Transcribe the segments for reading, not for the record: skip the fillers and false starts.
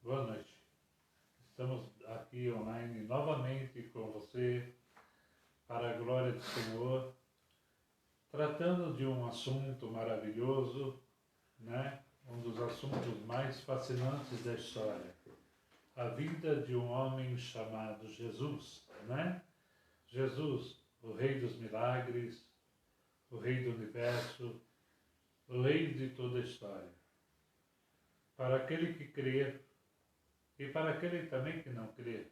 Boa noite. Estamos aqui online novamente com você, para a glória do Senhor, tratando de um assunto maravilhoso, né? Um dos assuntos mais fascinantes da história. A vida de um homem chamado Jesus, né? Jesus, o Rei dos milagres, o Rei do universo, o Rei de toda a história. Para aquele que crê e para aquele também que não crê,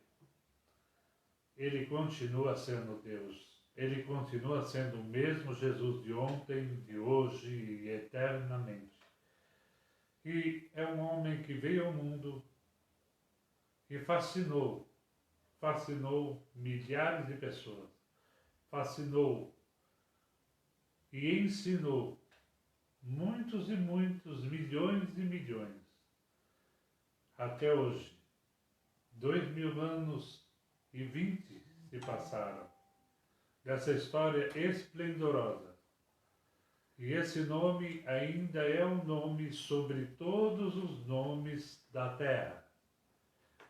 ele continua sendo Deus. Ele continua sendo o mesmo Jesus de ontem, de hoje e eternamente. E é um homem que veio ao mundo e fascinou milhares de pessoas, fascinou e ensinou muitos e muitos, milhões e milhões. Até hoje, 2000 anos e 20 se passaram dessa história esplendorosa. E esse nome ainda é um nome sobre todos os nomes da terra.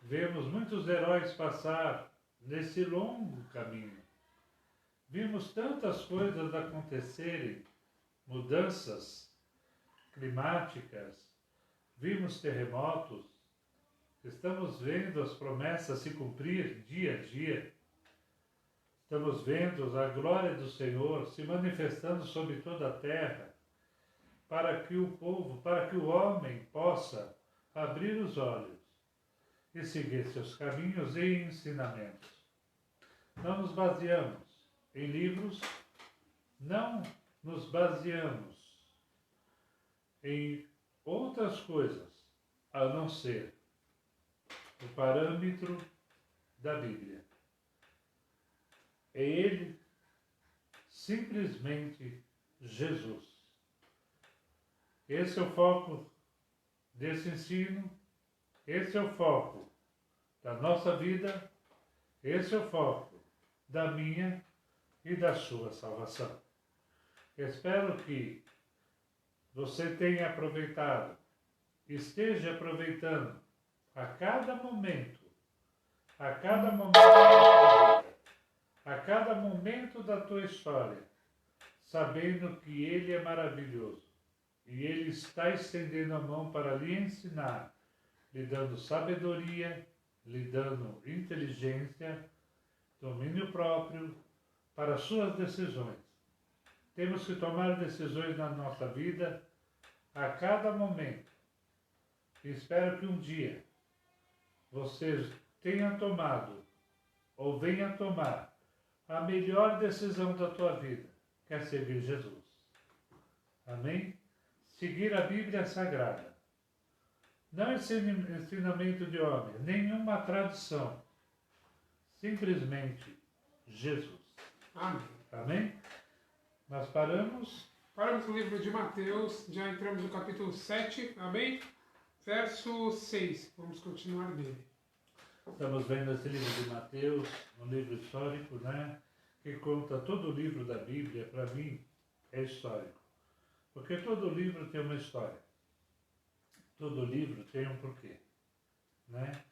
Vemos muitos heróis passar nesse longo caminho. Vimos tantas coisas acontecerem, mudanças climáticas, vimos terremotos, estamos vendo as promessas se cumprir dia a dia. Estamos vendo a glória do Senhor se manifestando sobre toda a terra, para que o povo, para que o homem possa abrir os olhos e seguir seus caminhos e ensinamentos. Não nos baseamos em livros, não nos baseamos em outras coisas, a não ser o parâmetro da Bíblia. É Ele, simplesmente Jesus. Esse é o foco desse ensino, esse é o foco da nossa vida, esse é o foco da minha e da sua salvação. Espero que você tenha aproveitado, esteja aproveitando a cada momento da tua vida, a cada momento da tua história, sabendo que Ele é maravilhoso e Ele está estendendo a mão para lhe ensinar, lhe dando sabedoria, lhe dando inteligência, domínio próprio para suas decisões. Temos que tomar decisões na nossa vida a cada momento. E espero que um dia você tenha tomado ou venha tomar a melhor decisão da tua vida, que é seguir Jesus. Amém? Seguir a Bíblia Sagrada. Não ensinamento de homem, nenhuma tradição. Simplesmente Jesus. Amém. Amém? Nós paramos no livro de Mateus, já entramos no capítulo 7, amém? Verso 6, vamos continuar dele. Estamos vendo esse livro de Mateus, um livro histórico, né? Que conta todo o livro da Bíblia, para mim, é histórico. Porque todo livro tem uma história. Todo livro tem um porquê, né?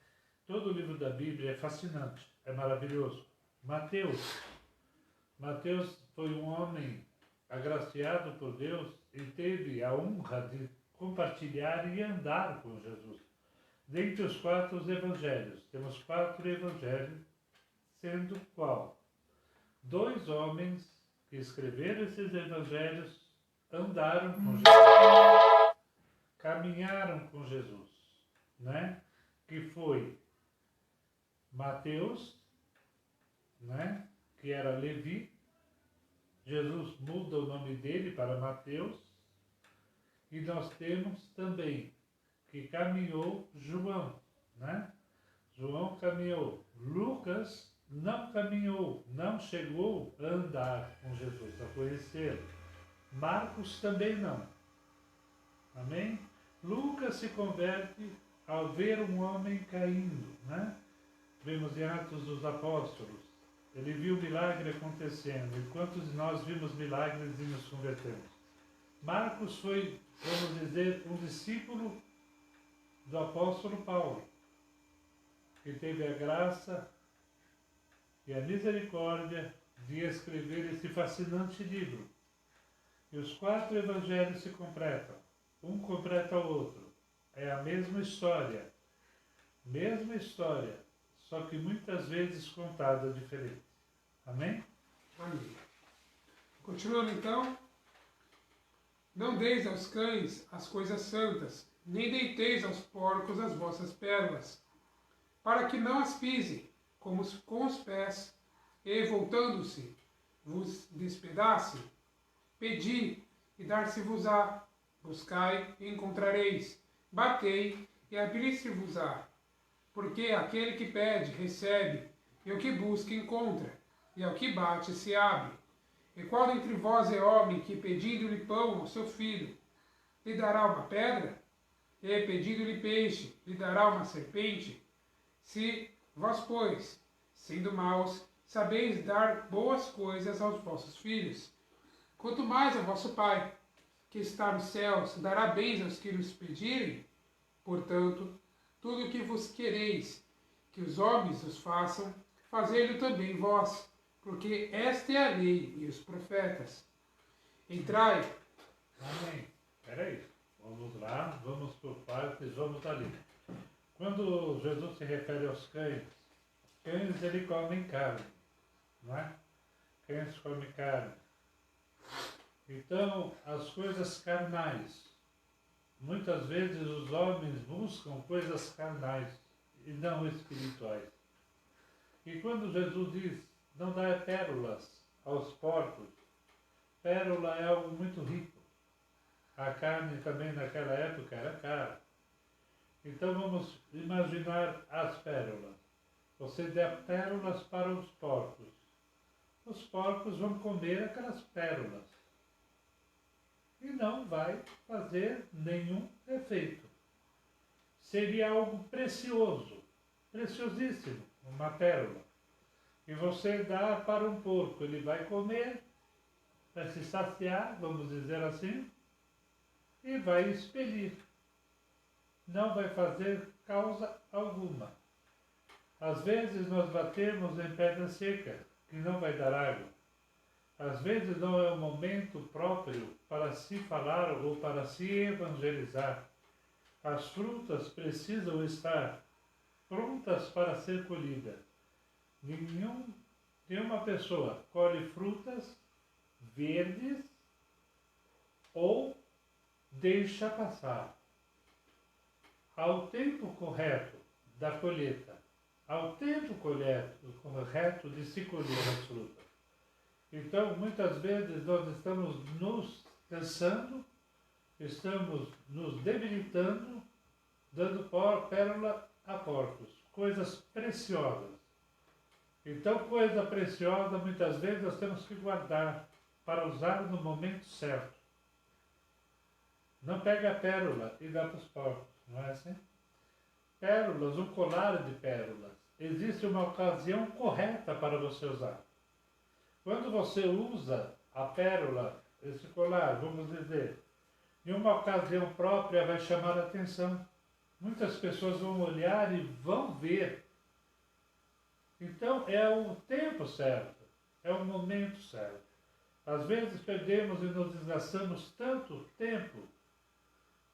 Todo livro da Bíblia é fascinante, é maravilhoso. Mateus foi um homem agraciado por Deus e teve a honra de compartilhar e andar com Jesus. Dentre os 4 evangelhos, temos 4 evangelhos, sendo qual? 2 homens que escreveram esses evangelhos andaram com Jesus, caminharam com Jesus, né? Que foi Mateus, né? Que era Levi. Jesus muda o nome dele para Mateus. E nós temos também que caminhou João, né? João caminhou. Lucas não caminhou, não chegou a andar com Jesus, a conhecê-lo. Marcos também não. Amém? Lucas se converte ao ver um homem caindo, né? Vemos em Atos dos Apóstolos. Ele viu o milagre acontecendo. E quantos de nós vimos milagres e nos convertemos? Marcos foi, vamos dizer, um discípulo do apóstolo Paulo. que teve a graça e a misericórdia de escrever esse fascinante livro. E os 4 evangelhos se completam, um completa o outro. É a mesma história, só que muitas vezes contada diferente. Amém? Amém. Continuando então. Não deis aos cães as coisas santas, nem deiteis aos porcos as vossas pérolas, para que não as pisem com os pés, e, voltando-se, vos despedacem. Pedi, e dar-se-vos-á. Buscai, e encontrareis. Batei, e abrir-se-vos-á. Porque aquele que pede, recebe, e o que busca, encontra, e ao que bate, se abre. E qual entre vós é homem que, pedindo-lhe pão ao seu filho, lhe dará uma pedra? E, pedindo-lhe peixe, lhe dará uma serpente? Se vós, pois, sendo maus, sabeis dar boas coisas aos vossos filhos, quanto mais ao vosso Pai, que está nos céus, dará bens aos que lhes pedirem? Portanto, tudo o que vos quereis que os homens os façam, fazei-lo também vós, porque esta é a lei e os profetas. Entrai. Amém. Peraí, vamos lá, vamos por partes, vamos ali. Quando Jesus se refere aos cães ele comem carne, não é? Cães comem carne. Então, as coisas carnais, muitas vezes os homens buscam coisas carnais e não espirituais. E quando Jesus diz, não dá pérolas aos porcos, pérola é algo muito rico. A carne também naquela época era cara. Então vamos imaginar as pérolas. Você dá pérolas para os porcos. Os porcos vão comer aquelas pérolas. E não vai fazer nenhum efeito. Seria algo precioso, preciosíssimo, uma pérola. E você dá para um porco, ele vai comer, vai se saciar, vamos dizer assim, e vai expelir. Não vai fazer causa alguma. Às vezes nós batemos em pedra seca, que não vai dar água. Às vezes não é o momento próprio para se falar ou para se evangelizar. As frutas precisam estar prontas para ser colhidas. Nenhuma pessoa colhe frutas verdes ou deixa passar. Ao tempo correto da colheita, ao tempo correto de se colher as frutas. Então, muitas vezes nós estamos nos cansando, estamos nos debilitando, dando pérola a porcos, coisas preciosas. Então, coisa preciosa, muitas vezes nós temos que guardar para usar no momento certo. Não pega a pérola e dá para os porcos, não é assim? Pérolas, um colar de pérolas. Existe uma ocasião correta para você usar. Quando você usa a pérola, esse colar, vamos dizer, em uma ocasião própria vai chamar a atenção. Muitas pessoas vão olhar e vão ver. Então é o tempo certo, é o momento certo. Às vezes perdemos e nos desgastamos tanto tempo,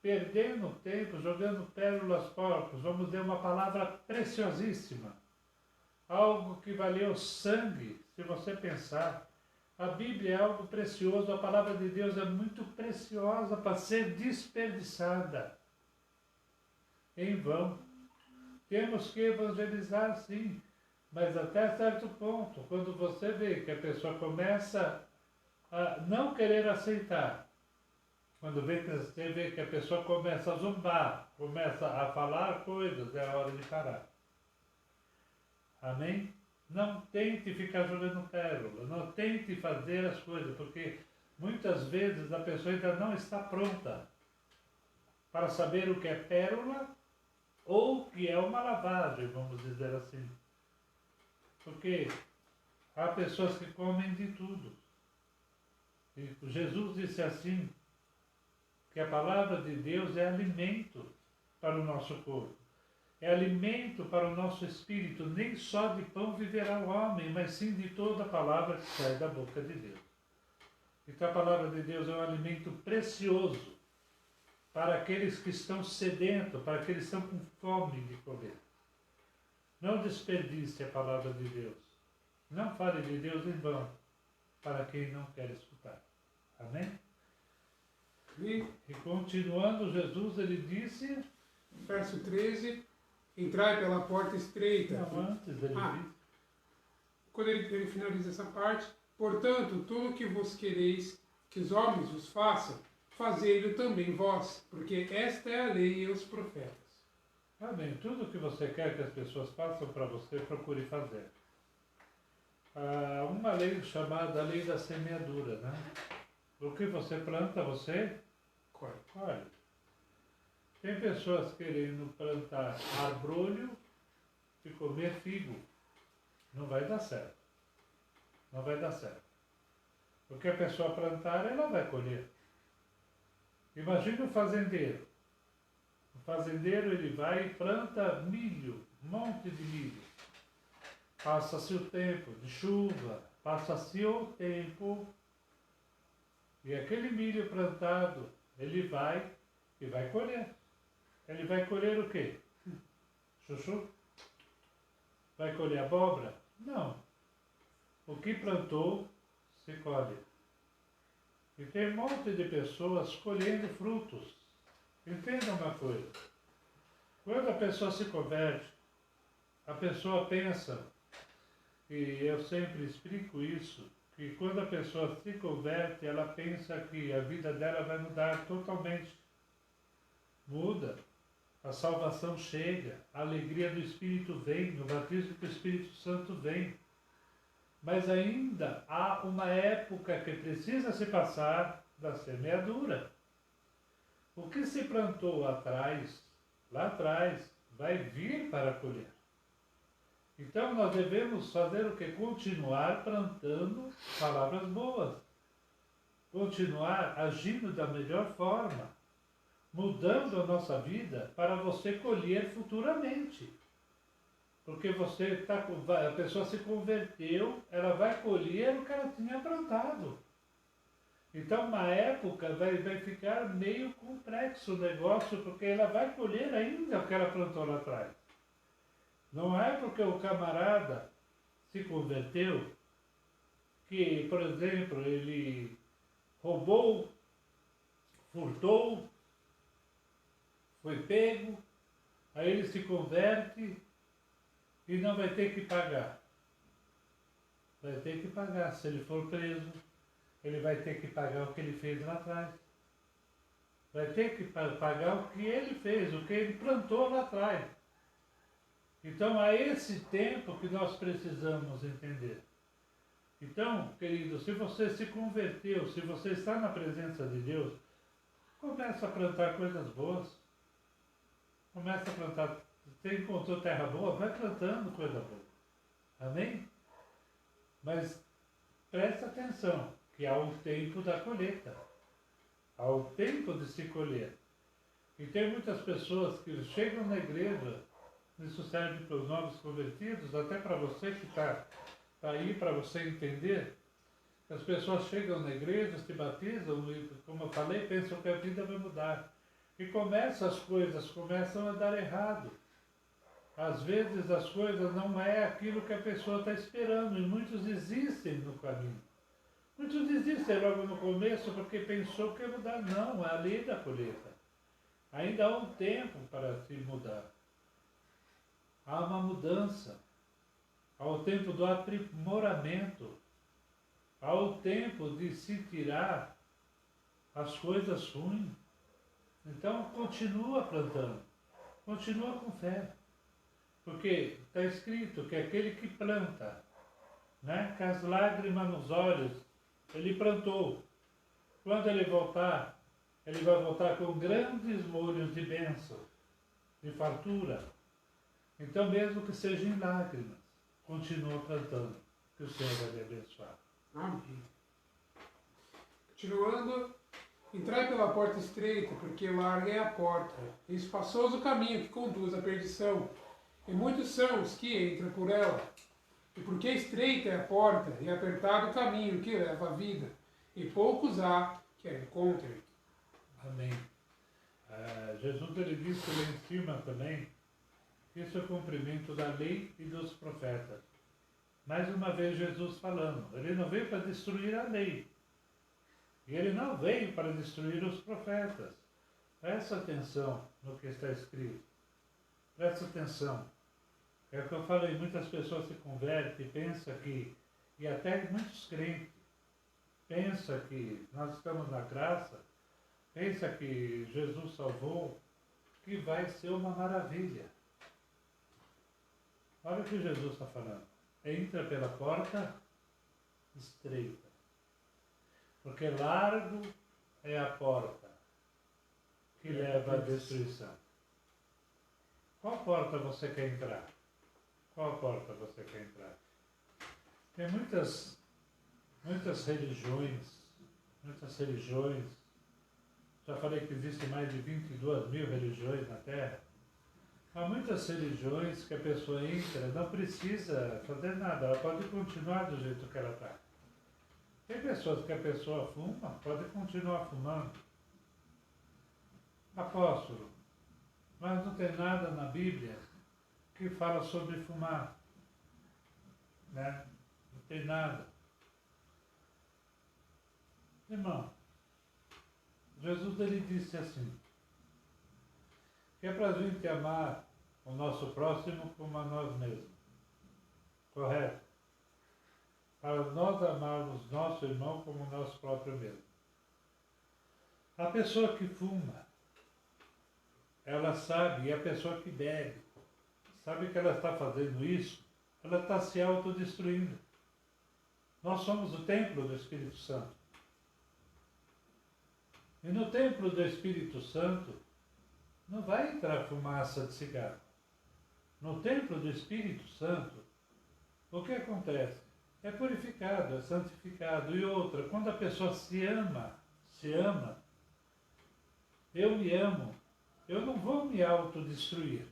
perdendo tempo, jogando pérolas porcos, vamos dizer uma palavra preciosíssima. Algo que valeu sangue, se você pensar. A Bíblia é algo precioso, a palavra de Deus é muito preciosa para ser desperdiçada em vão. Temos que evangelizar sim, mas até certo ponto, quando você vê que a pessoa começa a não querer aceitar, quando você vê que a pessoa começa a zombar, começa a falar coisas, é a hora de parar. Amém? Não tente ficar jogando pérola, não tente fazer as coisas, porque muitas vezes a pessoa ainda não está pronta para saber o que é pérola ou o que é uma lavagem, vamos dizer assim. Porque há pessoas que comem de tudo. E Jesus disse assim, que a palavra de Deus é alimento para o nosso corpo. é alimento para o nosso espírito. Nem só de pão viverá o homem, mas sim de toda a palavra que sai da boca de Deus. Então a palavra de Deus é um alimento precioso para aqueles que estão sedentos, para aqueles que estão com fome de comer. Não desperdice a palavra de Deus. Não fale de Deus em vão, para quem não quer escutar. Amém? E continuando, Jesus, ele disse... Verso 13, entrai pela porta estreita. Não, antes dele disse... Quando ele finaliza essa parte, portanto, tudo que vos quereis que os homens vos façam, fazei-lo também vós, porque esta é a lei e os profetas. Amém. Tudo que você quer que as pessoas façam para você, procure fazer. Há uma lei chamada lei da semeadura, né? O que você planta, você colhe. Tem pessoas querendo plantar arbrolho e comer figo. Não vai dar certo. Não vai dar certo. O que a pessoa plantar, ela vai colher. Imagina o fazendeiro. O fazendeiro, ele vai e planta milho, um monte de milho. Passa-se o tempo de chuva, passa-se o tempo, e aquele milho plantado, ele vai e vai colher. Ele vai colher o quê? Chuchu? Vai colher abóbora? Não. O que plantou, se colhe. E tem um monte de pessoas colhendo frutos. Entenda uma coisa. Quando a pessoa se converte, a pessoa pensa, e eu sempre explico isso, que quando a pessoa se converte, ela pensa que a vida dela vai mudar totalmente. Muda. A salvação chega, a alegria do Espírito vem, o batismo do Espírito Santo vem. Mas ainda há uma época que precisa se passar da semeadura. O que se plantou lá atrás, vai vir para colher. Então nós devemos fazer o que? Continuar plantando palavras boas. Continuar agindo da melhor forma. Mudando a nossa vida para você colher futuramente. Porque a pessoa se converteu, ela vai colher o que ela tinha plantado. Então, uma época vai ficar meio complexo o negócio, porque ela vai colher ainda o que ela plantou lá atrás. Não é porque o camarada se converteu que, por exemplo, ele roubou, furtou, foi pego, aí ele se converte e não vai ter que pagar. Vai ter que pagar. Se ele for preso, ele vai ter que pagar o que ele fez lá atrás. Vai ter que pagar o que ele fez, o que ele plantou lá atrás. Então, há esse tempo que nós precisamos entender. Então, querido, se você se converteu, se você está na presença de Deus, começa a plantar coisas boas. Começa a plantar. Você encontrou terra boa? Vai plantando coisa boa. Amém? Mas presta atenção, que há o tempo da colheita. Há o tempo de se colher. E tem muitas pessoas que chegam na igreja, isso serve para os novos convertidos, até para você que está aí, para você entender. As pessoas chegam na igreja, se batizam e, como eu falei, pensam que a vida vai mudar. E as coisas começam a dar errado. Às vezes as coisas não é aquilo que a pessoa está esperando, e muitos desistem no caminho. Muitos desistem logo no começo porque pensou que ia mudar. Não, é a lei da colheita. Ainda há um tempo para se mudar. Há uma mudança. Há o tempo do aprimoramento. Há o tempo de se tirar as coisas ruins. Então continua plantando. Continua com fé. Porque está escrito que aquele que planta, né, com as lágrimas nos olhos, ele plantou. Quando ele voltar, ele vai voltar com grandes molhos de bênção, de fartura. Então, mesmo que seja em lágrimas, continua plantando, que o Senhor vai lhe abençoar. Amém. Continuando, Entrai pela porta estreita, porque larga é a porta, e espaçoso o caminho que conduz à perdição, e muitos são os que entram por ela. E porque estreita é a porta, e apertado o caminho que leva à vida, e poucos há que a encontrem. Amém. Jesus ele disse lá em cima também que isso é o cumprimento da lei e dos profetas. Mais uma vez Jesus falando, ele não veio para destruir a lei. E ele não veio para destruir os profetas. Presta atenção no que está escrito. Presta atenção. É o que eu falei, muitas pessoas se convertem e pensam que, e até muitos crentes, pensam que nós estamos na graça, pensam que Jesus salvou, que vai ser uma maravilha. Olha o que Jesus está falando. Entra pela porta estreita. Porque largo é a porta que leva à destruição. Qual porta você quer entrar? Qual porta você quer entrar? Tem muitas religiões, já falei que existem mais de 22 mil religiões na Terra. Há muitas religiões que a pessoa entra, não precisa fazer nada, ela pode continuar do jeito que ela está. Tem pessoas que a pessoa fuma, pode continuar fumando. Apóstolo, mas não tem nada na Bíblia que fala sobre fumar. Né? Não tem nada. Irmão, Jesus ele disse assim, que é para a gente amar o nosso próximo como a nós mesmos. Correto? Para nós amarmos nosso irmão como nós próprios mesmos. A pessoa que fuma, ela sabe, e a pessoa que bebe, sabe que ela está fazendo isso, ela está se autodestruindo. Nós somos o templo do Espírito Santo. E no templo do Espírito Santo, não vai entrar fumaça de cigarro. No templo do Espírito Santo, o que acontece? É purificado, é santificado. E outra, quando a pessoa se ama, eu me amo, eu não vou me autodestruir.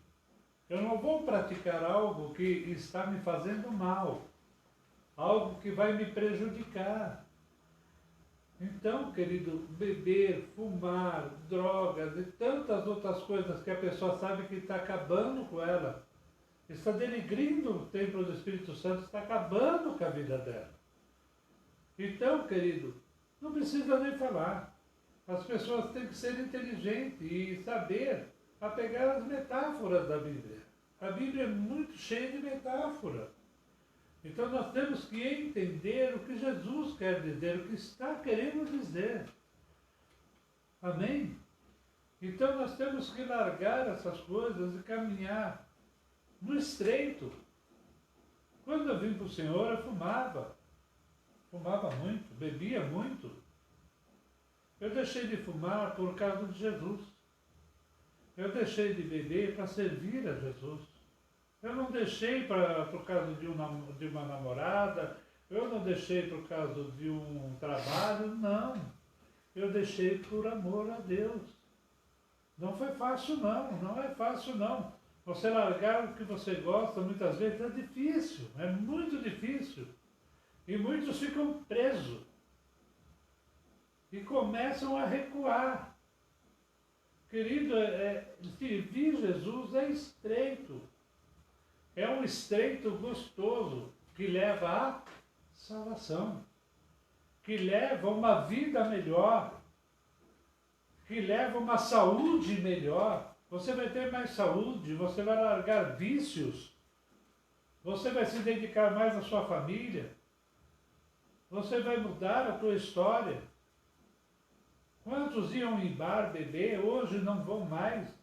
Eu não vou praticar algo que está me fazendo mal, algo que vai me prejudicar. Então, querido, beber, fumar, drogas e tantas outras coisas que a pessoa sabe que está acabando com ela, está denegrindo o templo do Espírito Santo, está acabando com a vida dela. Então, querido, não precisa nem falar. As pessoas têm que ser inteligentes e saber apegar as metáforas da Bíblia. A Bíblia é muito cheia de metáfora. Então nós temos que entender o que Jesus quer dizer, o que está querendo dizer. Amém? Então nós temos que largar essas coisas e caminhar no estreito. Quando eu vim para o Senhor, eu fumava muito, bebia muito. Eu deixei de fumar por causa de Jesus. Eu deixei de beber para servir a Jesus. Eu não deixei por causa de uma namorada, eu não deixei por causa de um trabalho, não. Eu deixei por amor a Deus. Não foi fácil não, não é fácil não. Você largar o que você gosta muitas vezes é difícil, é muito difícil. E muitos ficam presos. E começam a recuar. Querido, servir Jesus é estreito. É um estreito gostoso que leva à salvação, que leva a uma vida melhor, que leva a uma saúde melhor. Você vai ter mais saúde, você vai largar vícios, você vai se dedicar mais à sua família, você vai mudar a tua história. Quantos iam em bar beber, hoje não vão mais.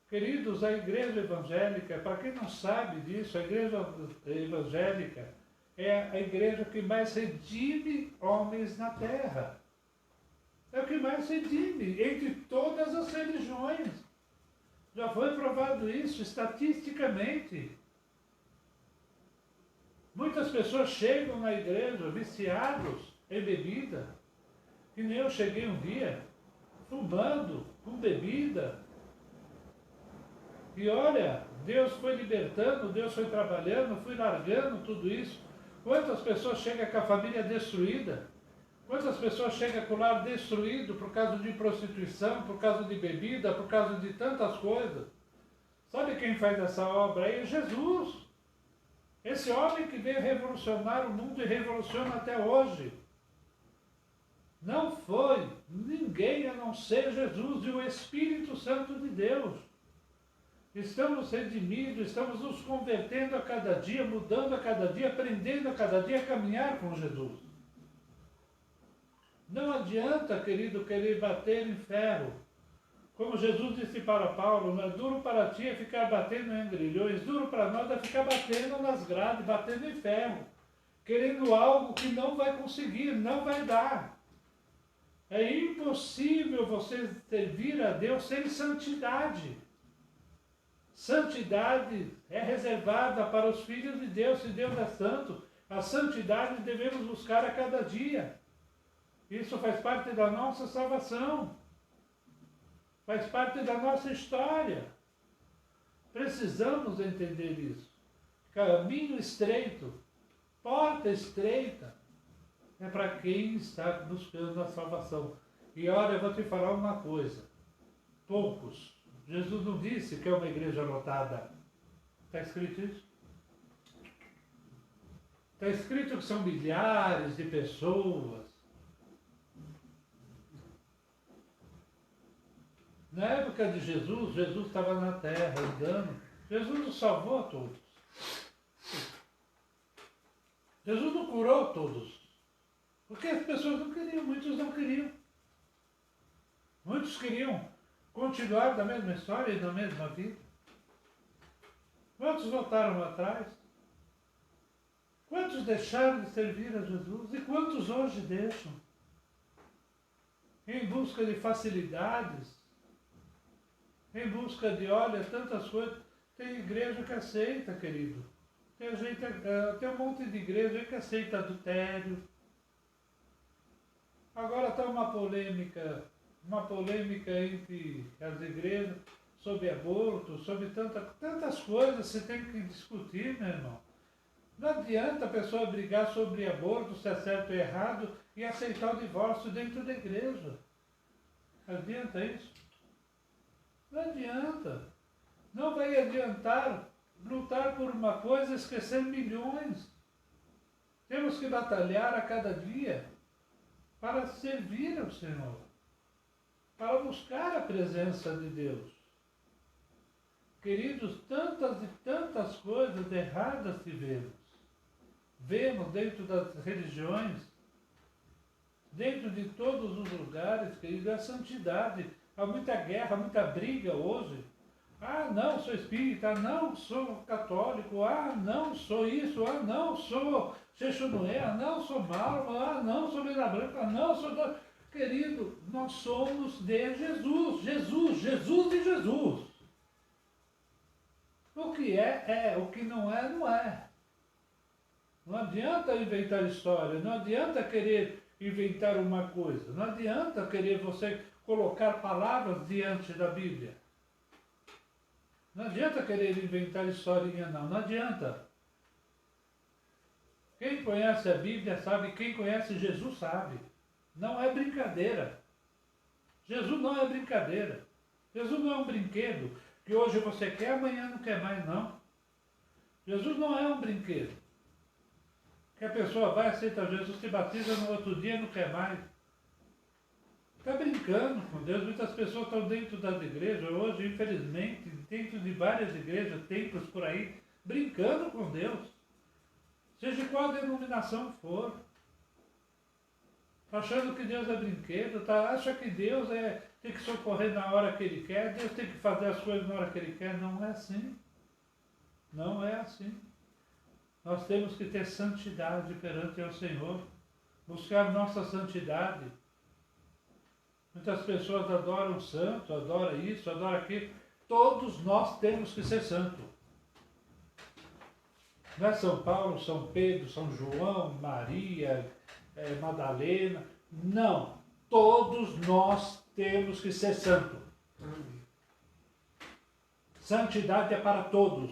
Queridos, a igreja evangélica, para quem não sabe disso, a igreja evangélica é a igreja que mais redime homens na terra. É o que mais redime entre todas as religiões. Já foi provado isso estatisticamente. Muitas pessoas chegam na igreja viciados em bebida Que nem eu cheguei um dia, fumando, com bebida. E olha, Deus foi libertando, Deus foi trabalhando, fui largando tudo isso. Quantas pessoas chegam com a família destruída? Quantas pessoas chegam com o lar destruído por causa de prostituição, por causa de bebida, por causa de tantas coisas? Sabe quem faz essa obra aí? É Jesus. Esse homem que veio revolucionar o mundo e revoluciona até hoje. Não foi ninguém a não ser Jesus e o Espírito Santo de Deus. Estamos redimidos, estamos nos convertendo a cada dia, mudando a cada dia, aprendendo a cada dia a caminhar com Jesus. Não adianta, querido, querer bater em ferro. Como Jesus disse para Paulo, não é duro para ti é ficar batendo em grilhões, duro para nós é ficar batendo nas grades, batendo em ferro, querendo algo que não vai conseguir, não vai dar. É impossível você servir a Deus sem santidade. Santidade é reservada para os filhos de Deus, se Deus é santo. A santidade devemos buscar a cada dia. Isso faz parte da nossa salvação. Faz parte da nossa história. Precisamos entender isso. Caminho estreito, porta estreita, é para quem está buscando a salvação. E olha, eu vou te falar uma coisa. Poucos. Jesus não disse que é uma igreja lotada. Está escrito isso? Está escrito que são milhares de pessoas. Na época de Jesus, Jesus estava na terra andando. Jesus não salvou a todos. Jesus não curou todos. Porque as pessoas não queriam, muitos não queriam. Muitos queriam continuar da mesma história e da mesma vida. Quantos voltaram atrás? Quantos deixaram de servir a Jesus? E quantos hoje deixam? Em busca de facilidades, em busca de, olha, tantas coisas. Tem igreja que aceita, querido. Tem um monte de igreja que aceita adultério. Agora está uma polêmica entre as igrejas sobre aborto, sobre tantas coisas que você tem que discutir, meu irmão. Não adianta a pessoa brigar sobre aborto, se é certo ou errado, e aceitar o divórcio dentro da igreja. Adianta isso? Não adianta. Não vai adiantar lutar por uma coisa e esquecer milhões. Temos que batalhar a cada dia para servir ao Senhor, para buscar a presença de Deus. Queridos, tantas e tantas coisas erradas que vemos. Vemos dentro das religiões, dentro de todos os lugares, queridos, a santidade. Há muita guerra, muita briga hoje. Ah, não, sou espírita. Ah, não, sou católico. Ah, não, sou isso. Ah, não, sou Xexunoé. Ah, não, sou Mauro. Ah, não, sou Mesa Branca. Ah, não, sou... Querido, nós somos de Jesus. Jesus, Jesus e Jesus. O que é, o que não é, não é. Não adianta inventar história, não adianta querer inventar uma coisa, não adianta querer você colocar palavras diante da Bíblia. Não adianta querer inventar historinha, não adianta. Quem conhece a Bíblia sabe, quem conhece Jesus sabe. Não é brincadeira. Jesus não é brincadeira. Jesus não é um brinquedo que hoje você quer, amanhã não quer mais, não. Jesus não é um brinquedo que a pessoa vai, aceita Jesus, se batiza, no outro dia não quer mais. Está brincando com Deus. Muitas pessoas estão dentro das igrejas hoje, infelizmente, dentro de várias igrejas, templos por aí, brincando com Deus. Seja qual denominação for. Achando que Deus é brinquedo, tá? Acha que Deus tem que socorrer na hora que Ele quer, Deus tem que fazer as coisas na hora que Ele quer. Não é assim. Não é assim. Nós temos que ter santidade perante o Senhor. Buscar nossa santidade. Muitas pessoas adoram santo, adoram isso, adoram aquilo. Todos nós temos que ser santos. Não é São Paulo, São Pedro, São João, Maria, Madalena. Não. Todos nós temos que ser santos. Amém. Santidade é para todos.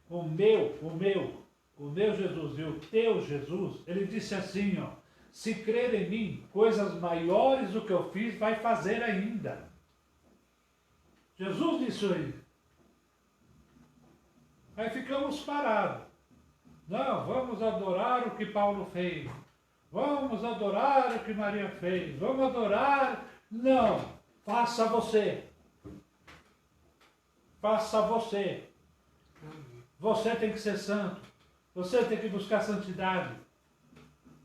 O meu Jesus e o teu Jesus, ele disse assim, ó, se crer em mim, coisas maiores do que eu fiz, vai fazer ainda. Jesus disse aí. Aí ficamos parados. Não, vamos adorar o que Paulo fez. Vamos adorar o que Maria fez. Vamos adorar. Não, faça você. Faça você. Você tem que ser santo. Você tem que buscar santidade.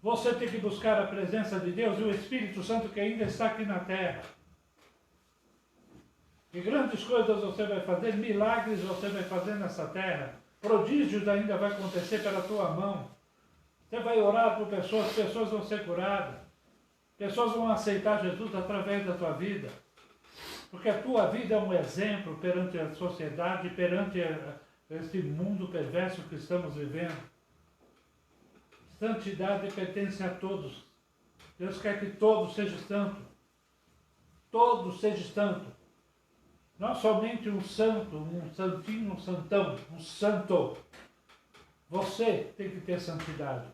Você tem que buscar a presença de Deus e o Espírito Santo que ainda está aqui na terra. E grandes coisas você vai fazer, milagres você vai fazer nessa terra. Prodígios ainda vai acontecer pela tua mão. Você vai orar por pessoas, pessoas vão ser curadas. Pessoas vão aceitar Jesus através da tua vida. Porque a tua vida é um exemplo perante a sociedade, perante este mundo perverso que estamos vivendo. Santidade pertence a todos. Deus quer que todos sejam santos. Todos sejam santos. Não somente um santo, um santinho, um santão, um santo. Você tem que ter santidade.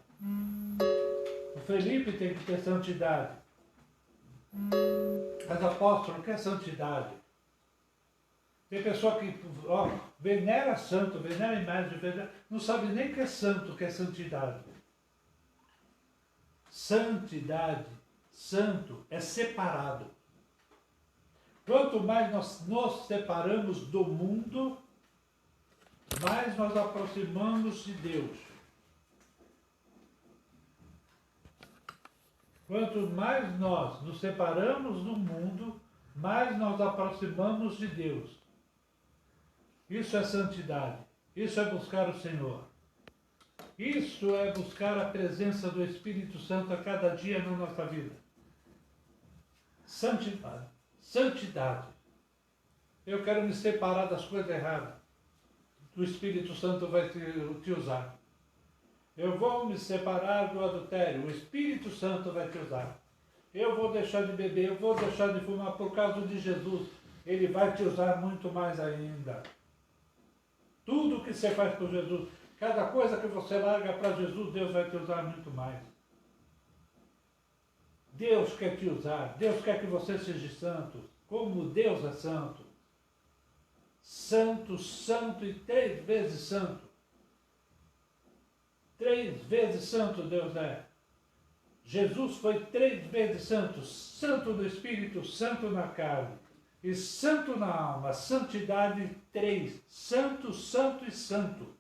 O Felipe tem que ter santidade. Mas apóstolo, o que é santidade? Tem pessoa que venera santo, venera imagem, não sabe nem o que é santo, o que é santidade. Santidade, santo, é separado. Quanto mais nós nos separamos do mundo, mais nós aproximamos de Deus. Quanto mais nós nos separamos do mundo, mais nós aproximamos de Deus. Isso é santidade. Isso é buscar o Senhor. Isso é buscar a presença do Espírito Santo a cada dia na nossa vida. Santidade. Santidade. Eu quero me separar das coisas erradas. O Espírito Santo vai te usar. Eu vou me separar do adultério. O Espírito Santo vai te usar. Eu vou deixar de beber, eu vou deixar de fumar por causa de Jesus. Ele vai te usar muito mais ainda. Tudo que você faz por Jesus, cada coisa que você larga para Jesus, Deus vai te usar muito mais. Deus quer te usar. Deus quer que você seja santo. Como Deus é santo. Santo, santo e 3 vezes santo. 3 vezes santo Deus é. Jesus foi 3 vezes santo. Santo no Espírito, santo na carne. E santo na alma. Santidade 3. Santo, santo e santo.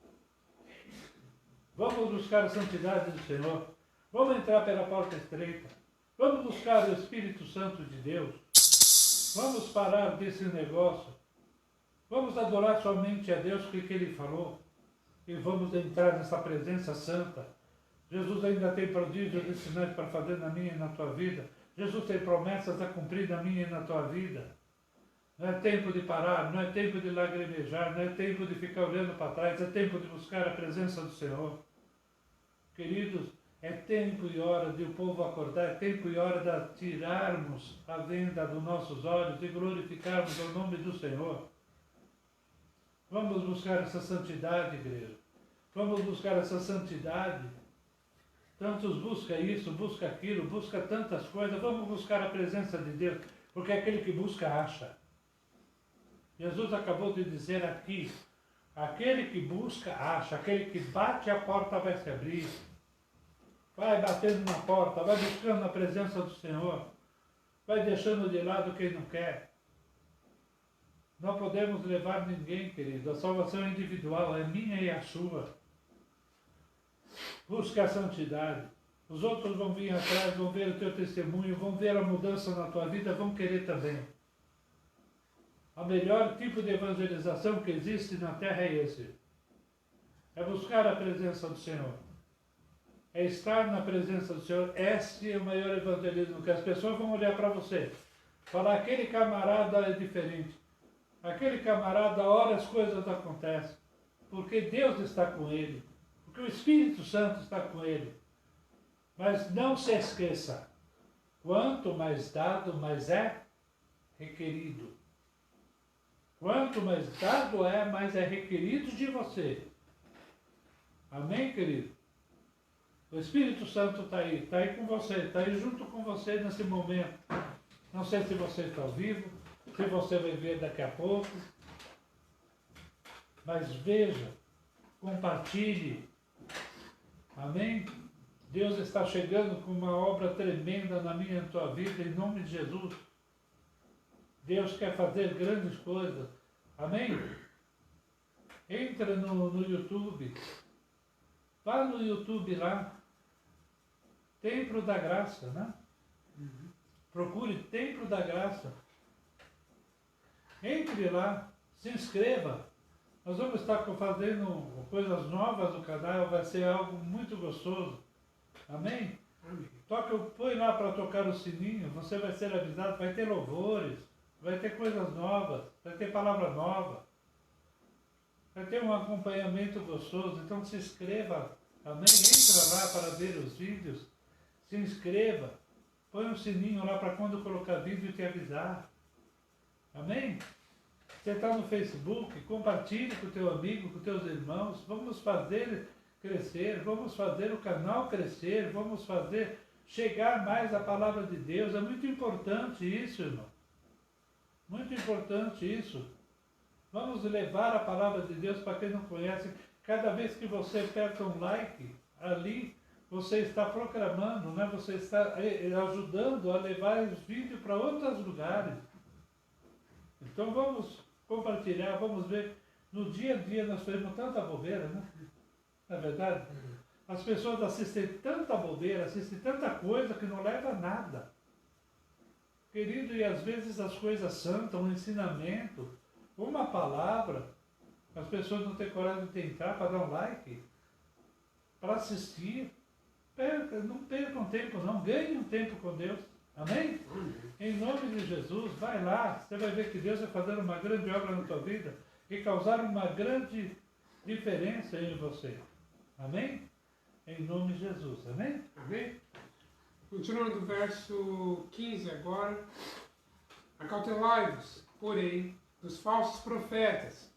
Vamos buscar a santidade do Senhor. Vamos entrar pela porta estreita. Vamos buscar o Espírito Santo de Deus. Vamos parar desse negócio. Vamos adorar somente a Deus com o que Ele falou. E vamos entrar nessa presença santa. Jesus ainda tem prodígios e sinais para fazer na minha e na tua vida. Jesus tem promessas a cumprir na minha e na tua vida. Não é tempo de parar, não é tempo de lagrimejar, não é tempo de ficar olhando para trás, é tempo de buscar a presença do Senhor. Queridos, é tempo e hora de o povo acordar, é tempo e hora de tirarmos a venda dos nossos olhos e glorificarmos o nome do Senhor. Vamos buscar essa santidade, igreja. Vamos buscar essa santidade. Tantos busca isso, busca aquilo, busca tantas coisas. Vamos buscar a presença de Deus, porque aquele que busca, acha. Jesus acabou de dizer aqui, aquele que busca, acha. Aquele que bate, a porta vai se abrir. Vai batendo na porta, vai buscando a presença do Senhor. Vai deixando de lado quem não quer. Não podemos levar ninguém, querido. A salvação é individual, é minha e a sua. Busca a santidade. Os outros vão vir atrás, vão ver o teu testemunho, vão ver a mudança na tua vida, vão querer também. O melhor tipo de evangelização que existe na terra é esse. É buscar a presença do Senhor. É estar na presença do Senhor. Esse é o maior evangelismo, que as pessoas vão olhar para você. Falar, aquele camarada é diferente. Aquele camarada, a hora as coisas acontecem. Porque Deus está com ele. Porque o Espírito Santo está com ele. Mas não se esqueça. Quanto mais dado, mais é requerido. Quanto mais dado é, mais é requerido de você. Amém, querido? O Espírito Santo está aí com você, está aí junto com você nesse momento. Não sei se você está ao vivo, se você vai ver daqui a pouco, mas veja, compartilhe. Amém? Deus está chegando com uma obra tremenda na minha e na tua vida, em nome de Jesus. Deus quer fazer grandes coisas. Amém? Entra no YouTube. Vá no YouTube lá. Templo da Graça, né? Procure Templo da Graça. Entre lá. Se inscreva. Nós vamos estar fazendo coisas novas no canal. Vai ser algo muito gostoso. Amém? Põe lá para tocar o sininho. Você vai ser avisado. Vai ter louvores. Vai ter coisas novas. Vai ter palavra nova. Vai ter um acompanhamento gostoso. Então se inscreva. Amém? Entra lá para ver os vídeos. Se inscreva. Põe um sininho lá para quando colocar vídeo te avisar. Amém? Você está no Facebook, compartilhe com o teu amigo, com teus irmãos. Vamos fazer crescer, vamos fazer o canal crescer, vamos fazer chegar mais a palavra de Deus. É muito importante isso, irmão. Muito importante isso. Vamos levar a palavra de Deus para quem não conhece. Cada vez que você aperta um like ali, você está proclamando, né? Você está ajudando a levar os vídeos para outros lugares. Então vamos compartilhar, vamos ver. No dia a dia nós fazemos tanta bobeira, né? Não é verdade? As pessoas assistem tanta bobeira, assistem tanta coisa que não leva a nada. Querido, e às vezes as coisas santas, um ensinamento, uma palavra, as pessoas não têm coragem de tentar para dar um like, para assistir. Não percam tempo não, ganhem um tempo com Deus. Amém? Em nome de Jesus, vai lá, você vai ver que Deus vai fazer uma grande obra na tua vida e causar uma grande diferença em você. Amém? Em nome de Jesus. Amém? Amém? Continuando do verso 15 agora. Acautelai-vos, porém, dos falsos profetas,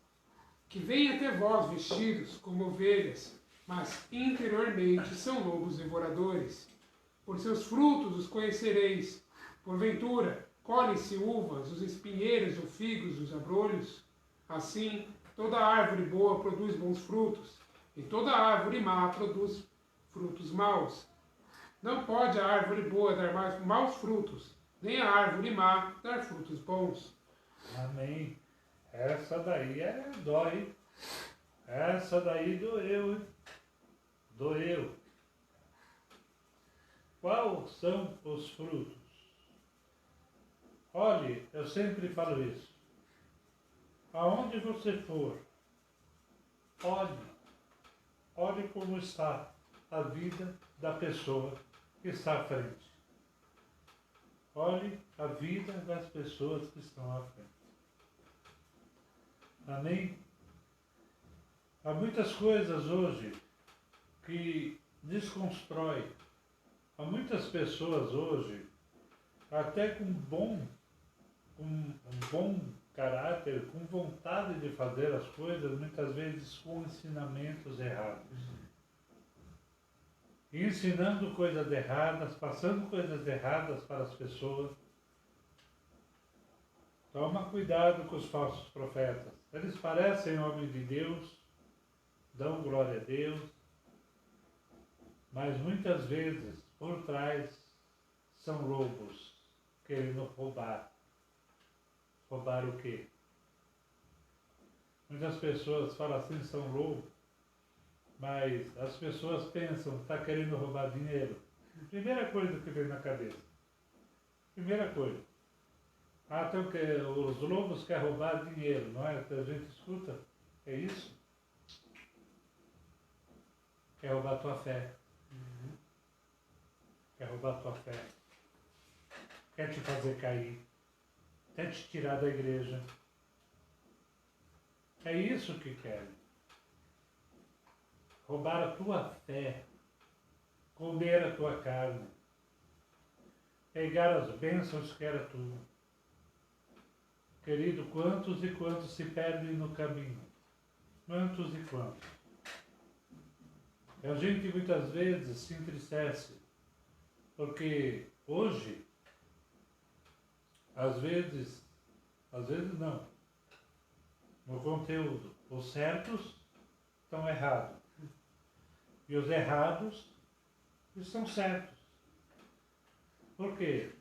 que vêm até vós vestidos como ovelhas, mas interiormente são lobos devoradores. Por seus frutos os conhecereis. Porventura, colhem-se uvas, os espinheiros, ou figos, os abrolhos. Assim, toda árvore boa produz bons frutos, e toda árvore má produz frutos maus. Não pode a árvore boa dar maus frutos, nem a árvore má dar frutos bons. Amém. Essa daí dói. Essa daí doeu, hein? Doeu. Quais são os frutos? Olhe, eu sempre falo isso. Aonde você for, olhe como está a vida da pessoa que está à frente. Olhe a vida das pessoas que estão à frente. Amém? Há muitas coisas hoje que desconstrói. Há muitas pessoas hoje, até com um bom caráter, com vontade de fazer as coisas, muitas vezes com ensinamentos errados. Ensinando coisas erradas, passando coisas erradas para as pessoas. Toma cuidado com os falsos profetas. Eles parecem homens de Deus, dão glória a Deus, mas muitas vezes, por trás, são lobos querendo roubar. Roubar o quê? Muitas pessoas falam assim, são lobos, mas as pessoas pensam que está querendo roubar dinheiro. Primeira coisa que vem na cabeça. Primeira coisa. Então que os lobos querem roubar dinheiro, não é? Que a gente escuta. É isso? Quer roubar tua fé. Quer roubar tua fé. Quer te fazer cair. Quer te tirar da igreja. É isso que querem. Roubar a tua fé. Comer a tua carne. pegar as bênçãos que era tudo. Querido, quantos e quantos se perdem no caminho? Quantos e quantos? E a gente muitas vezes se entristece, porque hoje, às vezes não, no conteúdo, os certos estão errados e os errados estão certos. Por quê?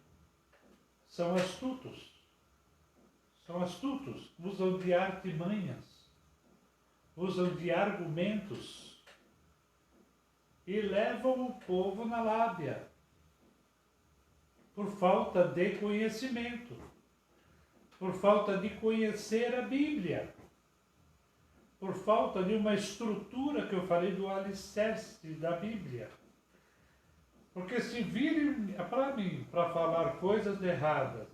São astutos, usam de artimanhas, usam de argumentos e levam o povo na lábia, por falta de conhecimento, por falta de conhecer a Bíblia, por falta de uma estrutura que eu falei do alicerce da Bíblia. Porque se virem para mim para falar coisas erradas,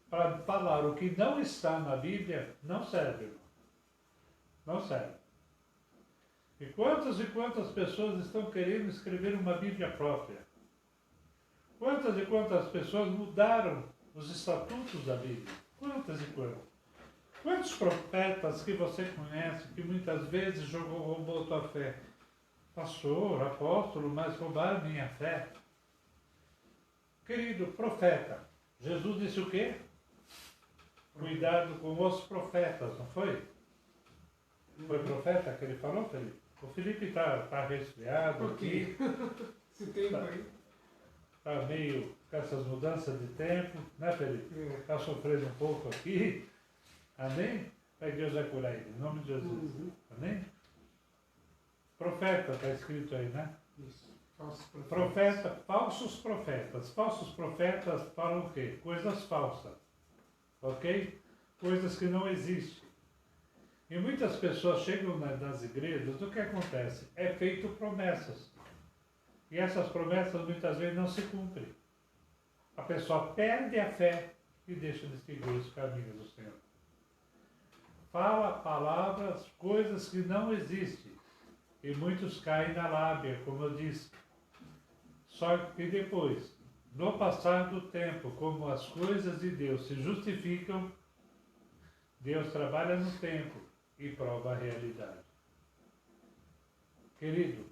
para falar o que não está na Bíblia, não serve, irmão. Não serve. E quantas pessoas estão querendo escrever uma Bíblia própria? Quantas e quantas pessoas mudaram os estatutos da Bíblia? Quantas e quantas? Quantos profetas que você conhece que muitas vezes roubou tua fé? Pastor, apóstolo, mas roubaram minha fé. Querido profeta, Jesus disse o quê? Cuidado com os profetas, não foi? Foi profeta que ele falou, Felipe? O Felipe está resfriado aqui. Esse tempo aí. Está meio com essas mudanças de tempo, né, Felipe? Está sofrendo um pouco aqui. Amém? Para Deus vai curar ele, em nome de Jesus. Amém? Profeta, está escrito aí, né? Isso. Falsos profetas. Falsos profetas falam o quê? Coisas falsas. Ok? Coisas que não existem. E muitas pessoas chegam nas igrejas, o que acontece? É feito promessas. E essas promessas muitas vezes não se cumprem. A pessoa perde a fé e deixa de seguir os caminhos do Senhor. Fala palavras, coisas que não existem. E muitos caem na lábia, como eu disse. Só que depois, no passar do tempo, como as coisas de Deus se justificam, Deus trabalha no tempo e prova a realidade. Querido,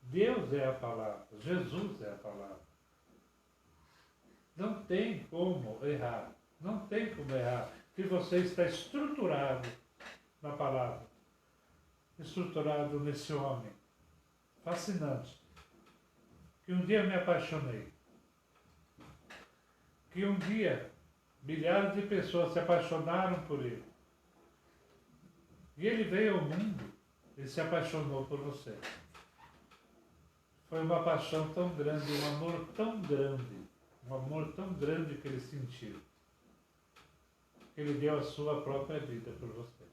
Deus é a palavra, Jesus é a palavra. Não tem como errar, não tem como errar, que você está estruturado na palavra, estruturado nesse homem fascinante, que um dia me apaixonei, que um dia milhares de pessoas se apaixonaram por ele, e ele veio ao mundo e se apaixonou por você. Foi uma paixão tão grande, um amor tão grande que ele sentiu, que ele deu a sua própria vida por você,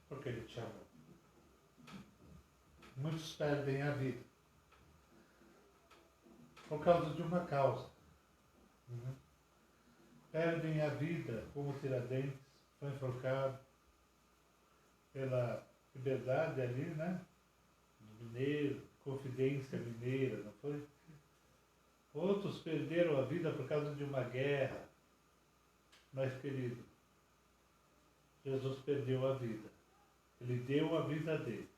porque ele te amou. Muitos perdem a vida por causa de uma causa. Perdem a vida como Tiradentes, foi enforcado pela liberdade ali, né? Mineiro, Confidência Mineira, não foi? Outros perderam a vida por causa de uma guerra. Mas, querido, Jesus perdeu a vida. Ele deu a vida dele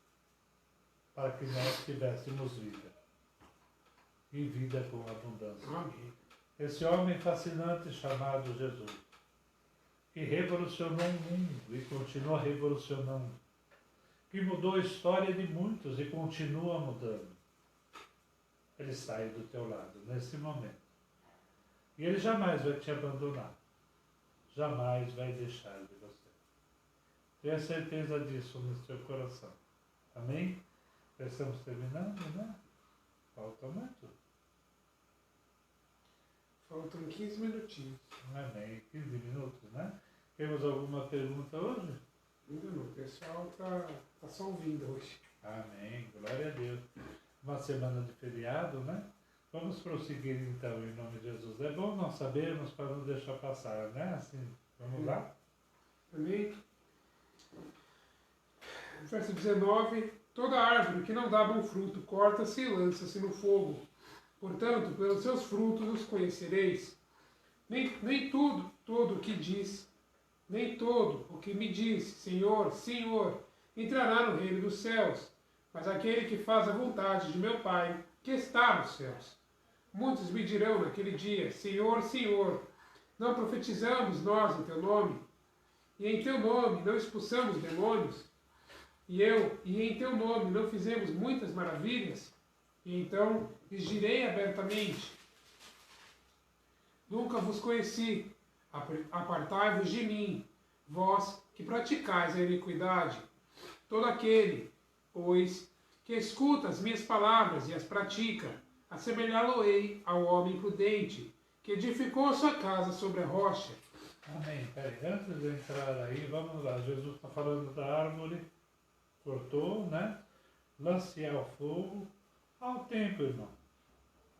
para que nós tivéssemos vida. E vida com abundância. Amém. Esse homem fascinante chamado Jesus, que revolucionou o mundo e continua revolucionando, que mudou a história de muitos e continua mudando. Ele está aí do teu lado, nesse momento. E ele jamais vai te abandonar. Jamais vai deixar de você. Tenha certeza disso no seu coração. Amém? Já estamos terminando, né? Falta muito. Faltam 15 minutinhos. Amém. 15 minutos, né? Temos alguma pergunta hoje? Ainda não. O pessoal tá só ouvindo hoje. Amém. Glória a Deus. Uma semana de feriado, né? Vamos prosseguir então, em nome de Jesus. É bom nós sabermos para não deixar passar, né? Assim, vamos lá? Amém? Verso 19. Toda árvore que não dá bom fruto corta-se e lança-se no fogo. Portanto, pelos seus frutos os conhecereis. Nem todo o que diz, nem todo o que me diz, Senhor, Senhor, entrará no reino dos céus, mas aquele que faz a vontade de meu Pai, que está nos céus. Muitos me dirão naquele dia, Senhor, Senhor, não profetizamos nós em teu nome, e em teu nome não expulsamos demônios, e em teu nome não fizemos muitas maravilhas? E então lhes direi abertamente, nunca vos conheci, apartai-vos de mim, vós que praticais a iniquidade. Todo aquele, pois, que escuta as minhas palavras e as pratica, assemelhá-lo-ei ao homem prudente, que edificou a sua casa sobre a rocha. Amém. Peraí, antes de entrar aí, vamos lá. Jesus está falando da árvore, cortou, né? Lancear o fogo. Há um tempo, irmão.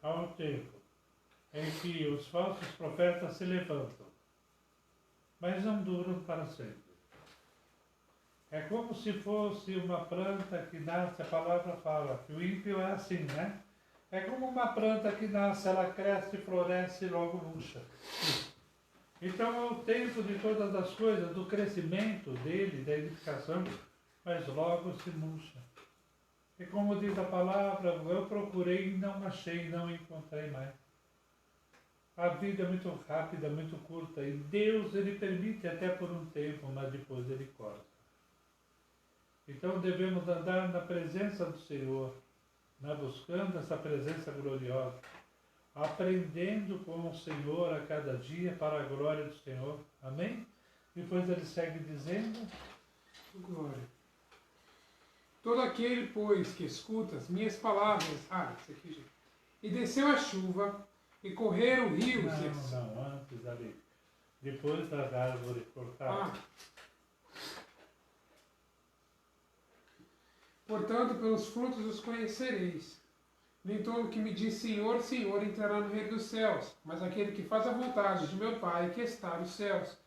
Há um tempo em que os falsos profetas se levantam, mas não duram para sempre. É como se fosse uma planta que nasce, a palavra fala que o ímpio é assim, né? É como uma planta que nasce, ela cresce, floresce e logo murcha. Então é o tempo de todas as coisas, do crescimento dele, da edificação, mas logo se murcha. E como diz a palavra, eu procurei e não achei, não encontrei mais. A vida é muito rápida, muito curta, e Deus, ele permite até por um tempo, mas depois ele corta. Então devemos andar na presença do Senhor, né? Buscando essa presença gloriosa, aprendendo com o Senhor a cada dia para a glória do Senhor. Amém? Depois ele segue dizendo, Glória. Todo aquele, pois, que escuta as minhas palavras, isso aqui, gente, e desceu a chuva, e correram rios. Não, antes ali, depois das árvores cortadas. Portanto, pelos frutos os conhecereis. Nem todo que me diz Senhor, Senhor entrará no reino dos céus, mas aquele que faz a vontade de meu Pai que está nos céus.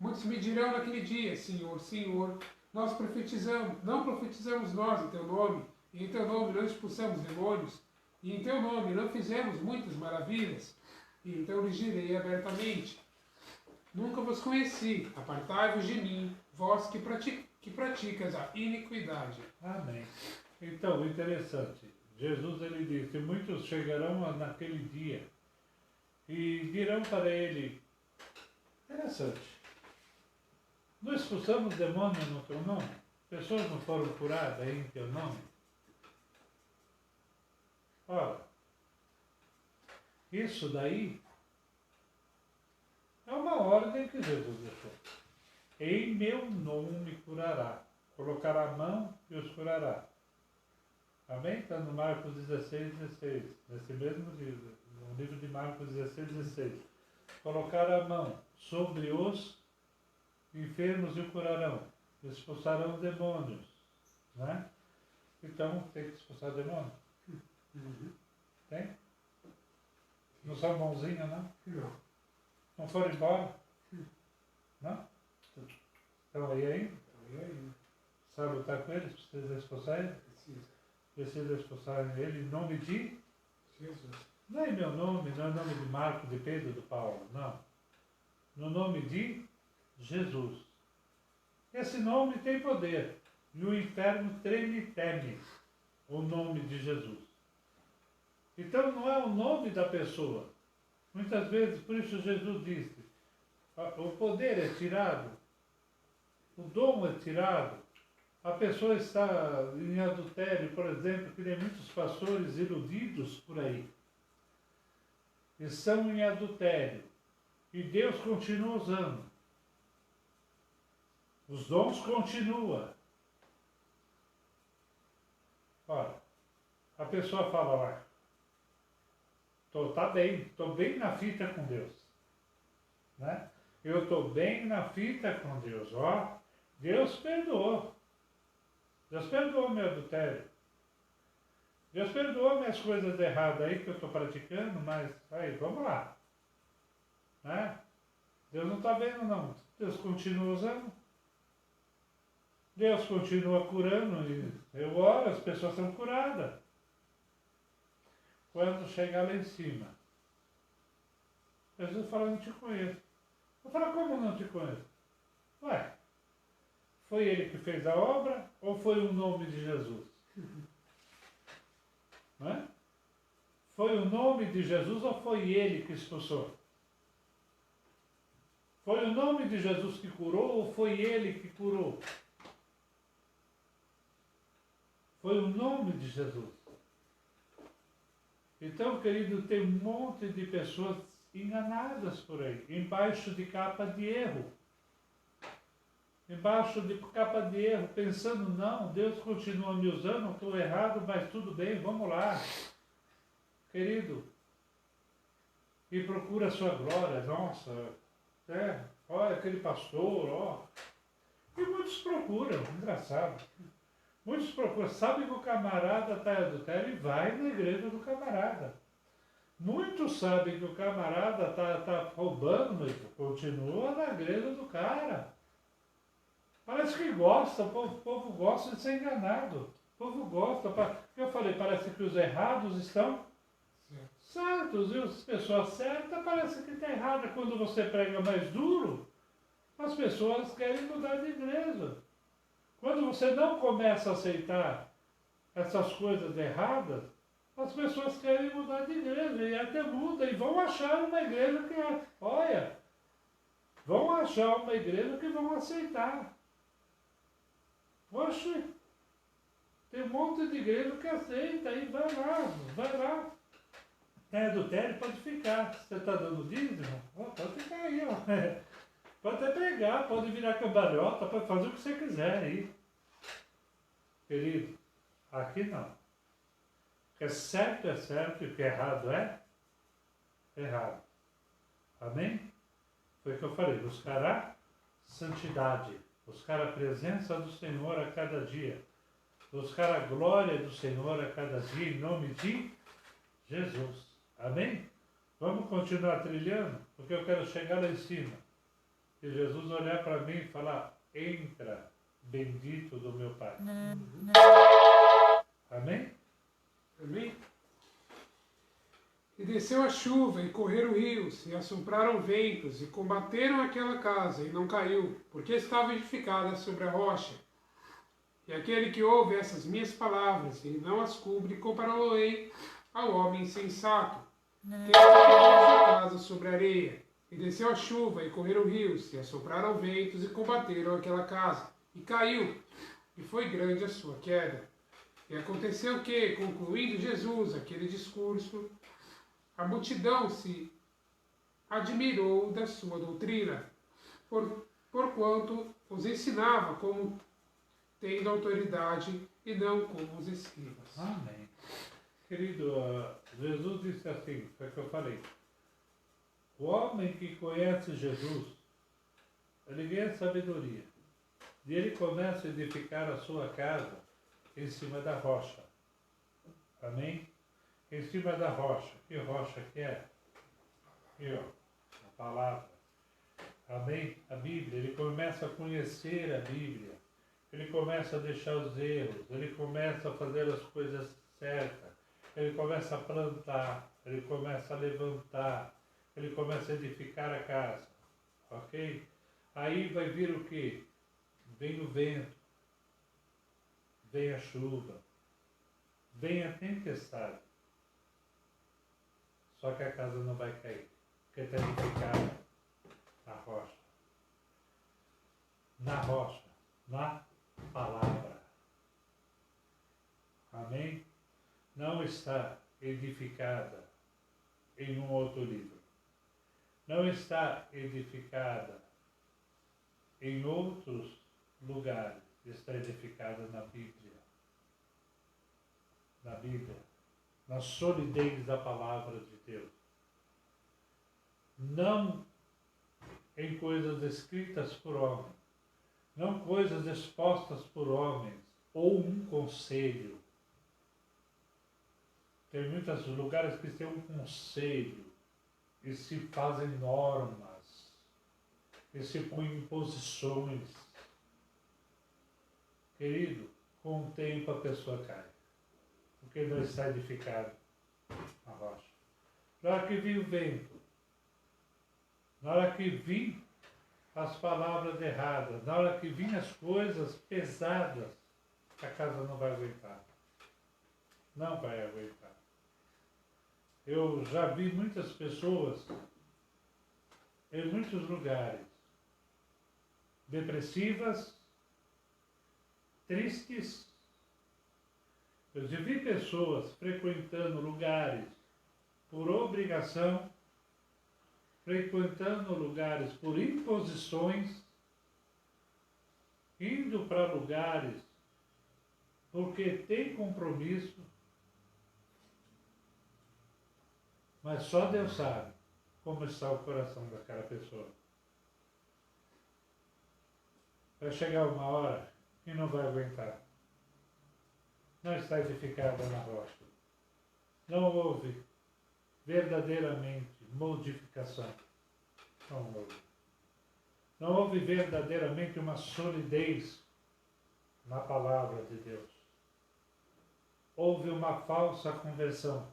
Muitos me dirão naquele dia, Senhor, Senhor, não profetizamos nós em teu nome, e em teu nome não expulsamos demônios, e em teu nome não fizemos muitas maravilhas. E então lhes direi abertamente, nunca vos conheci, apartai-vos de mim, vós que praticas a iniquidade. Amém. Então, interessante. Jesus, ele disse, muitos chegarão naquele dia e dirão para ele, interessante, não expulsamos demônios no teu nome? Pessoas não foram curadas aí em teu nome? Ora, isso daí é uma ordem que Jesus deixou. Em meu nome curará. Colocará a mão e os curará. Amém? Está no Marcos 16, 16. Nesse mesmo livro. No livro de Marcos 16, 16. Colocar a mão sobre os enfermos e o curarão. Expulsarão demônios. Né? Então, tem que expulsar demônio? Tem? Não são bonzinhos, não? Não. Não foram embora? Não? Estão aí ainda? Sabe lutar com eles? Precisa expulsar ele? Precisa expulsar ele em nome de Jesus. Não é meu nome, não é o nome de Marco, de Pedro, de Paulo, não. No nome de Jesus. Esse nome tem poder. E o inferno treme e teme o nome de Jesus. Então não é o nome da pessoa. Muitas vezes, por isso Jesus disse, o poder é tirado, o dom é tirado, a pessoa está em adultério, por exemplo, que tem muitos pastores iludidos por aí. Estão em adultério. E Deus continua usando. Os dons continuam. Ora, a pessoa fala lá, estou bem na fita com Deus. Né? Eu estou bem na fita com Deus. Ó, Deus perdoou. Deus perdoou meu adultério. Deus perdoou minhas coisas erradas aí que eu estou praticando, mas aí, vamos lá. Né? Deus não está vendo, não. Deus continua usando. Deus continua curando. E eu oro, as pessoas são curadas. quando chegar lá em cima, Jesus fala, não te conheço. Eu falo, como não te conheço? Ué, foi ele que fez a obra ou foi o nome de Jesus? Não é? Foi o nome de Jesus ou foi ele que expulsou? Foi o nome de Jesus que curou ou foi ele que curou? Foi o nome de Jesus. Então, querido, tem um monte de pessoas enganadas por aí, embaixo de capa de erro. Embaixo de capa de erro, pensando, não, Deus continua me usando, estou errado, mas tudo bem, vamos lá. Querido, e procura a sua glória, nossa, olha aquele pastor, ó. E muitos procuram, engraçado. Muitos procuram, sabem que o camarada está em adultério e vai na igreja do camarada. Muitos sabem que o camarada está roubando, mas continua na igreja do cara. Parece que gosta, o povo gosta de ser enganado. O povo gosta. Eu falei, parece que os errados estão certos e as pessoas certas parece que está errada. Quando você prega mais duro, as pessoas querem mudar de igreja. Quando você não começa a aceitar essas coisas erradas, as pessoas querem mudar de igreja e até mudam e vão achar uma igreja que vão achar uma igreja que vão aceitar. Oxe, tem um monte de igreja que aceita e vai lá. Tem adultério, pode ficar. Você está dando dízimo? Pode ficar aí, ó. Pode até pregar, pode virar cambalhota, pode fazer o que você quiser aí. Querido, aqui não. O que é certo e o que é errado é errado. Amém? Foi o que eu falei, buscar a santidade, buscar a presença do Senhor a cada dia, buscar a glória do Senhor a cada dia, em nome de Jesus. Amém? Vamos continuar trilhando, porque eu quero chegar lá em cima. E Jesus olhar para mim e falar, entra, bendito do meu Pai. Amém? Amém? E desceu a chuva, e correram rios, e assopraram ventos, e combateram aquela casa, e não caiu, porque estava edificada sobre a rocha. E aquele que ouve essas minhas palavras, e não as cumpre, compará-lo-ei ao homem insensato, que edificou sua casa sobre a areia. E desceu a chuva, e correram rios, e assopraram ventos, e combateram aquela casa, e caiu, e foi grande a sua queda. E aconteceu que, concluindo Jesus aquele discurso, a multidão se admirou da sua doutrina, porquanto os ensinava como tendo autoridade e não como os escribas. Amém. Querido, Jesus disse assim, foi o que eu falei. O homem que conhece Jesus, ele ganha sabedoria. E ele começa a edificar a sua casa em cima da rocha. Amém? Em cima da rocha. Que rocha que é? Aqui, ó, a palavra. Amém? A Bíblia. Ele começa a conhecer a Bíblia. Ele começa a deixar os erros. Ele começa a fazer as coisas certas. Ele começa a plantar. Ele começa a levantar. Ele começa a edificar a casa. Ok? Aí vai vir o quê? Vem o vento. Vem a chuva. Vem a tempestade. Só que a casa não vai cair, porque está edificada na rocha. Na rocha, na palavra. Amém? Não está edificada em um outro livro. Não está edificada em outros lugares. Está edificada na Bíblia. Na Bíblia. Na solidez da palavra de Deus. Não em coisas escritas por homens, não coisas expostas por homens, ou um conselho. Tem muitos lugares que tem um conselho, e se fazem normas, e se põem imposições. Querido, com o tempo a pessoa cai. Porque não está edificado na na hora que vir o vento, na hora que vir as palavras erradas, na hora que vir as coisas pesadas, a casa não vai aguentar. Não vai aguentar. Eu já vi muitas pessoas em muitos lugares depressivas, tristes. Eu já vi pessoas frequentando lugares por obrigação, frequentando lugares por imposições, indo para lugares porque tem compromisso, mas só Deus sabe como está o coração daquela pessoa. Vai chegar uma hora que não vai aguentar. Não está edificada na rocha. Não houve verdadeiramente modificação. Não houve. Não houve verdadeiramente uma solidez na palavra de Deus. Houve uma falsa conversão.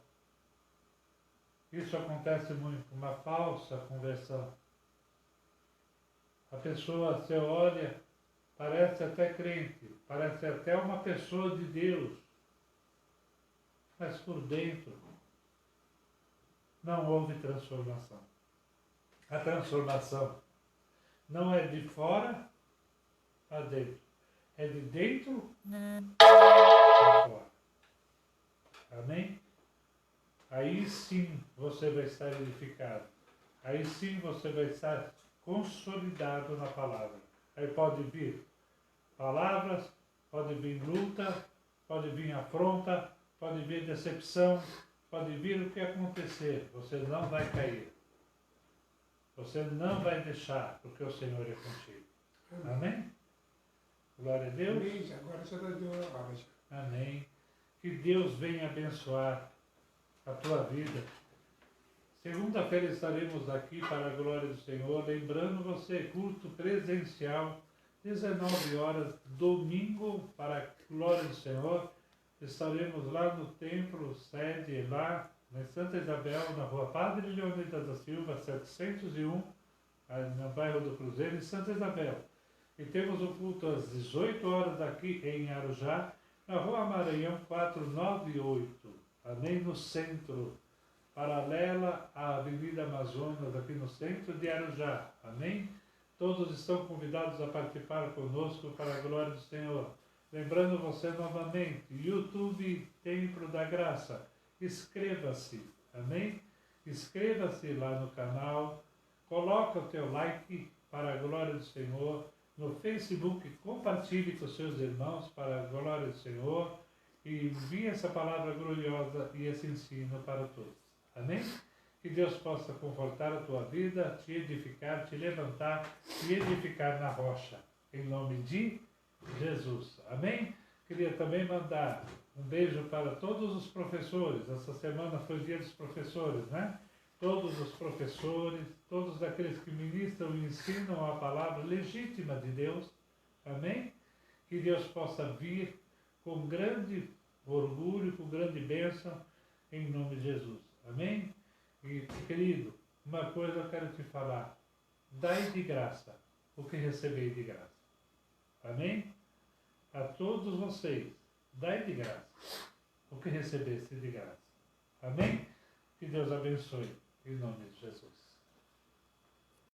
Isso acontece muito, uma falsa conversão. A pessoa, você olha, parece até crente, parece até uma pessoa de Deus, mas por dentro não houve transformação. A transformação não é de fora para dentro, é de dentro para fora. Amém? Aí sim você vai estar edificado. Aí sim você vai estar consolidado na palavra. Aí pode vir palavras, pode vir luta, pode vir afronta, pode vir decepção, pode vir o que acontecer. Você não vai cair. Você não vai deixar, porque o Senhor é contigo. Amém? Glória a Deus. Amém. Agora já deu a hora. Amém. Que Deus venha abençoar a tua vida. Segunda-feira estaremos aqui para a glória do Senhor. Lembrando você, culto presencial, 19 horas, domingo, para a glória do Senhor. Estaremos lá no templo, sede lá, em Santa Isabel, na rua Padre Leônidas da Silva, 701, no bairro do Cruzeiro, em Santa Isabel. E temos o culto às 18 horas aqui em Arujá, na rua Maranhão 498, amém? No centro, paralela à Avenida Amazonas, aqui no centro de Arujá, amém? Todos estão convidados a participar conosco para a glória do Senhor. Lembrando você novamente, YouTube Templo da Graça, inscreva-se, amém? Inscreva-se lá no canal, coloca o teu like para a glória do Senhor. No Facebook, compartilhe com seus irmãos para a glória do Senhor e envie essa palavra gloriosa e esse ensino para todos. Amém? Que Deus possa confortar a tua vida, te edificar, te levantar e edificar na rocha. Em nome de Jesus. Amém? Queria também mandar um beijo para todos os professores. Essa semana foi o dia dos professores, né? Todos os professores, todos aqueles que ministram e ensinam a palavra legítima de Deus. Amém? Que Deus possa vir com grande orgulho, com grande bênção, em nome de Jesus. Amém? E, querido, uma coisa eu quero te falar. Dai de graça o que recebei de graça. Amém? A todos vocês, dai de graça o que recebeste de graça. Amém? Que Deus abençoe. Em nome de Jesus.